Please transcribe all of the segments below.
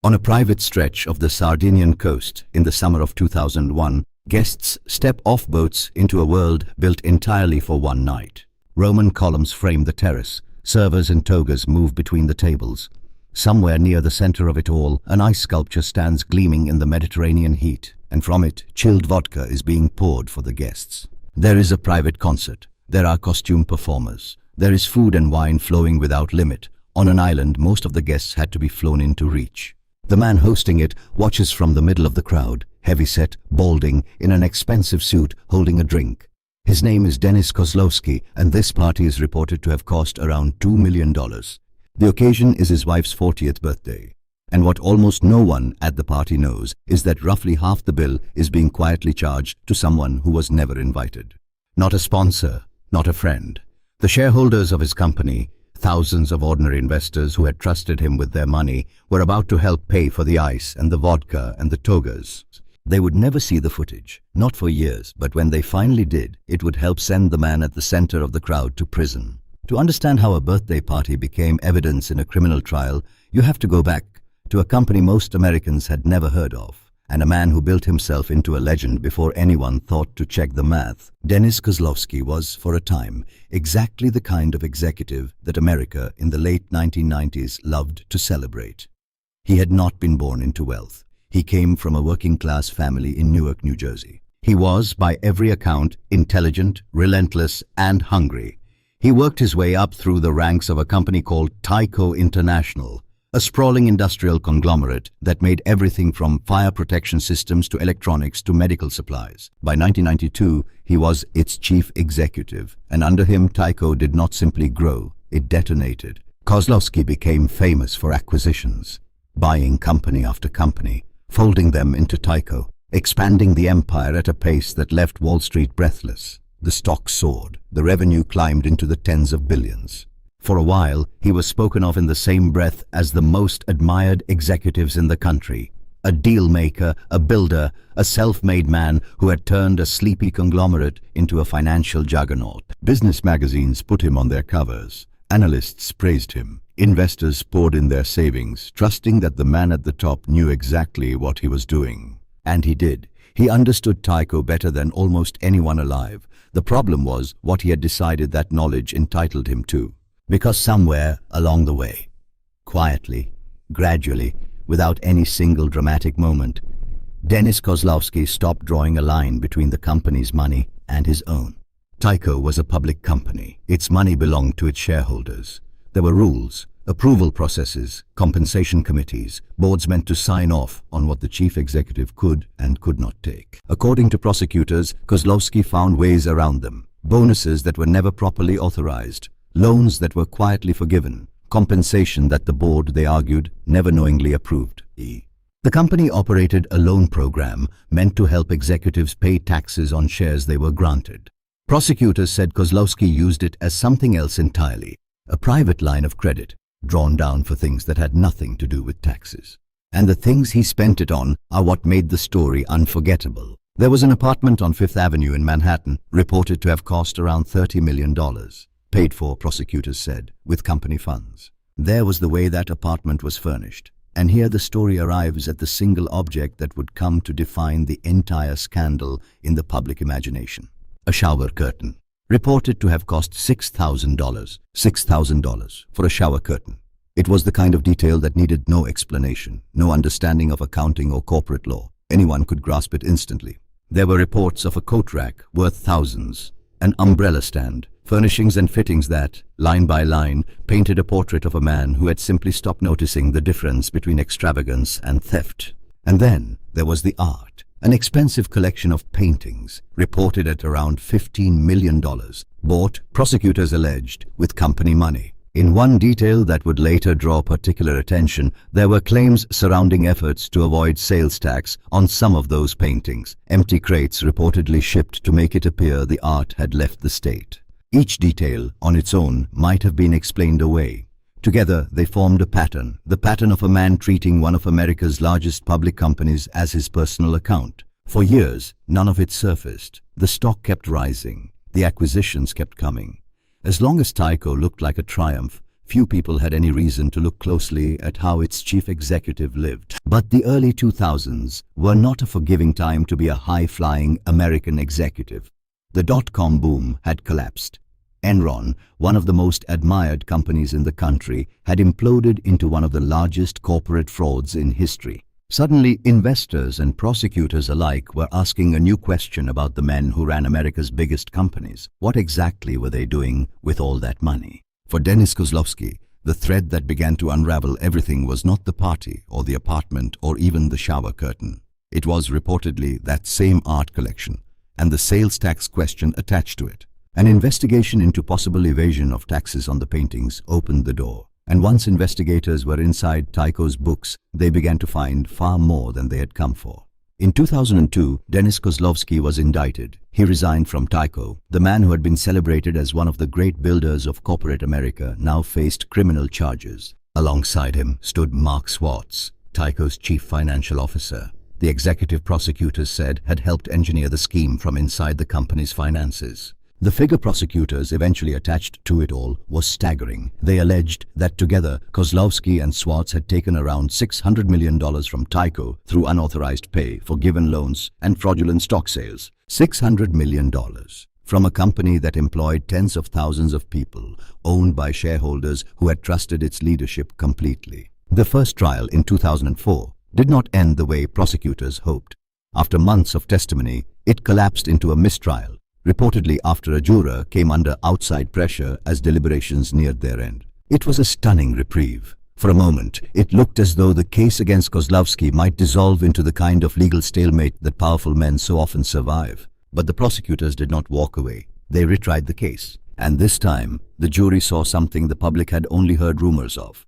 On a private stretch of the Sardinian coast in the summer of 2001, guests step off boats into a world built entirely for one night. Roman columns frame the terrace. Servers in togas move between the tables. Somewhere near the center of it all, an ice sculpture stands gleaming in the Mediterranean heat, and from it, chilled vodka is being poured for the guests. There is a private concert. There are costume performers. There is food and wine flowing without limit. On an island, most of the guests had to be flown in to reach. The man hosting it watches from the middle of the crowd, heavyset, balding, in an expensive suit, holding a drink. His name is Dennis Kozlowski, and this party is reported to have cost around $2 million. The occasion is his wife's 40th birthday. And what almost no one at the party knows is that roughly half the bill is being quietly charged to someone who was never invited. Not a sponsor, not a friend. The shareholders of his company, thousands of ordinary investors who had trusted him with their money, were about to help pay for the ice and the vodka and the togas. They would never see the footage, not for years, but when they finally did, it would help send the man at the center of the crowd to prison. To understand how a birthday party became evidence in a criminal trial, you have to go back to a company most Americans had never heard of, and a man who built himself into a legend before anyone thought to check the math. Dennis Kozlowski was, for a time, exactly the kind of executive that America in the late 1990s loved to celebrate. He had not been born into wealth. He came from a working-class family in Newark, New Jersey. He was, by every account, intelligent, relentless, and hungry. He worked his way up through the ranks of a company called Tyco International, a sprawling industrial conglomerate that made everything from fire protection systems to electronics to medical supplies. By 1992, he was its chief executive, and under him, Tyco did not simply grow, it detonated. Kozlowski became famous for acquisitions, buying company after company, folding them into Tyco, expanding the empire at a pace that left Wall Street breathless. The stock soared, the revenue climbed into the tens of billions. For a while, he was spoken of in the same breath as the most admired executives in the country. A deal maker, a builder, a self-made man who had turned a sleepy conglomerate into a financial juggernaut. Business magazines put him on their covers. Analysts praised him. Investors poured in their savings, trusting that the man at the top knew exactly what he was doing. And he did. He understood Tyco better than almost anyone alive. The problem was what he had decided that knowledge entitled him to. Because somewhere along the way, quietly, gradually, without any single dramatic moment, Dennis Kozlowski stopped drawing a line between the company's money and his own. Tyco was a public company. Its money belonged to its shareholders. There were rules, approval processes, compensation committees, boards meant to sign off on what the chief executive could and could not take. According to prosecutors, Kozlowski found ways around them. Bonuses that were never properly authorized, loans that were quietly forgiven, compensation that the board, they argued, never knowingly approved. The company operated a loan program meant to help executives pay taxes on shares they were granted. Prosecutors said Kozlowski used it as something else entirely, a private line of credit, drawn down for things that had nothing to do with taxes. And the things he spent it on are what made the story unforgettable. There was an apartment on Fifth Avenue in Manhattan, reported to have cost around $30 million. Paid for, prosecutors said, with company funds. There was the way that apartment was furnished. And here the story arrives at the single object that would come to define the entire scandal in the public imagination. A shower curtain. Reported to have cost $6,000. $6,000 for a shower curtain. It was the kind of detail that needed no explanation, no understanding of accounting or corporate law. Anyone could grasp it instantly. There were reports of a coat rack worth thousands, an umbrella stand, furnishings and fittings that, line by line, painted a portrait of a man who had simply stopped noticing the difference between extravagance and theft. And then there was the art, an expensive collection of paintings, reported at around $15 million, bought, prosecutors alleged, with company money. In one detail that would later draw particular attention, there were claims surrounding efforts to avoid sales tax on some of those paintings, empty crates reportedly shipped to make it appear the art had left the state. Each detail, on its own, might have been explained away. Together, they formed a pattern, the pattern of a man treating one of America's largest public companies as his personal account. For years, none of it surfaced. The stock kept rising. The acquisitions kept coming. As long as Tyco looked like a triumph, few people had any reason to look closely at how its chief executive lived. But the early 2000s were not a forgiving time to be a high-flying American executive. The dot-com boom had collapsed. Enron, one of the most admired companies in the country, had imploded into one of the largest corporate frauds in history. Suddenly, investors and prosecutors alike were asking a new question about the men who ran America's biggest companies. What exactly were they doing with all that money? For Dennis Kozlowski, the thread that began to unravel everything was not the party or the apartment or even the shower curtain. It was reportedly that same art collection and the sales tax question attached to it. An investigation into possible evasion of taxes on the paintings opened the door. And once investigators were inside Tyco's books, they began to find far more than they had come for. In 2002, Dennis Kozlowski was indicted. He resigned from Tyco. The man who had been celebrated as one of the great builders of corporate America now faced criminal charges. Alongside him stood Mark Swartz, Tyco's chief financial officer. The executive prosecutors said had helped engineer the scheme from inside the company's finances. The figure prosecutors eventually attached to it all was staggering. They alleged that together, Kozlowski and Swartz had taken around $600 million from Tyco through unauthorized pay, forgiven loans, and fraudulent stock sales. $600 million from a company that employed tens of thousands of people, owned by shareholders who had trusted its leadership completely. The first trial in 2004 did not end the way prosecutors hoped. After months of testimony, it collapsed into a mistrial, reportedly after a juror came under outside pressure as deliberations neared their end. It was a stunning reprieve. For a moment, it looked as though the case against Kozlowski might dissolve into the kind of legal stalemate that powerful men so often survive. But the prosecutors did not walk away. They retried the case. And this time, the jury saw something the public had only heard rumors of.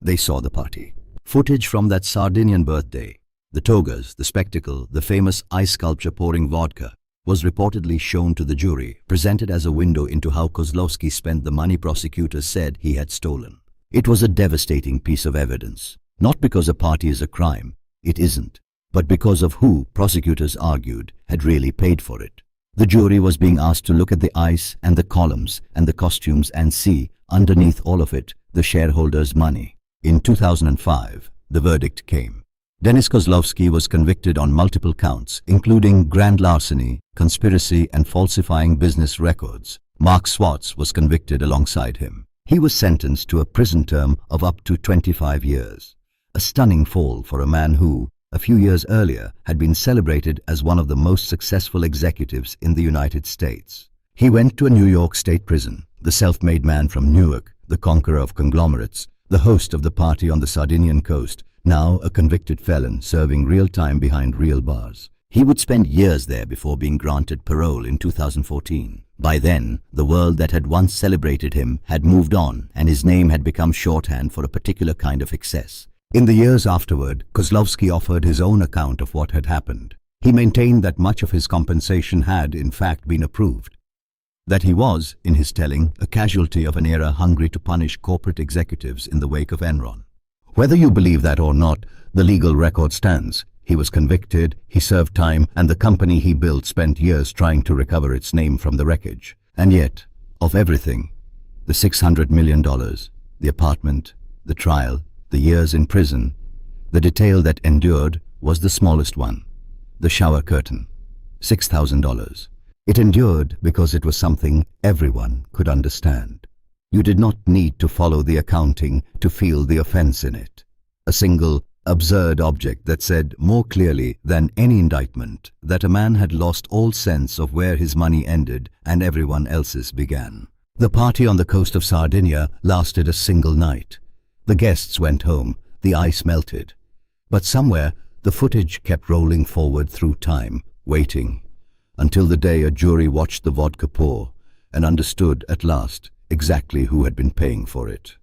They saw the party. Footage from that Sardinian birthday, the togas, the spectacle, the famous ice sculpture pouring vodka, was reportedly shown to the jury, presented as a window into how Kozlowski spent the money prosecutors said he had stolen. It was a devastating piece of evidence, not because a party is a crime, it isn't, but because of who, prosecutors argued, had really paid for it. The jury was being asked to look at the ice and the columns and the costumes and see, underneath all of it, the shareholders' money. In 2005, the verdict came. Dennis Kozlowski was convicted on multiple counts, including grand larceny, conspiracy, and falsifying business records. Mark Swartz was convicted alongside him. He was sentenced to a prison term of up to 25 years. A stunning fall for a man who, a few years earlier, had been celebrated as one of the most successful executives in the United States. He went to a New York state prison, the self-made man from Newark, the conqueror of conglomerates, the host of the party on the Sardinian coast, now a convicted felon serving real time behind real bars. He would spend years there before being granted parole in 2014. By then, the world that had once celebrated him had moved on, and his name had become shorthand for a particular kind of excess. In the years afterward, Kozlowski offered his own account of what had happened. He maintained that much of his compensation had, in fact, been approved. That he was, in his telling, a casualty of an era hungry to punish corporate executives in the wake of Enron. Whether you believe that or not, the legal record stands. He was convicted, he served time, and the company he built spent years trying to recover its name from the wreckage. And yet, of everything, the $600 million, the apartment, the trial, the years in prison, the detail that endured was the smallest one, the shower curtain, $6,000. It endured because it was something everyone could understand. You did not need to follow the accounting to feel the offense in it. A single, absurd object that said more clearly than any indictment that a man had lost all sense of where his money ended and everyone else's began. The party on the coast of Sardinia lasted a single night. The guests went home, the ice melted. But somewhere, the footage kept rolling forward through time, waiting, until the day a jury watched the vodka pour and understood at last exactly who had been paying for it.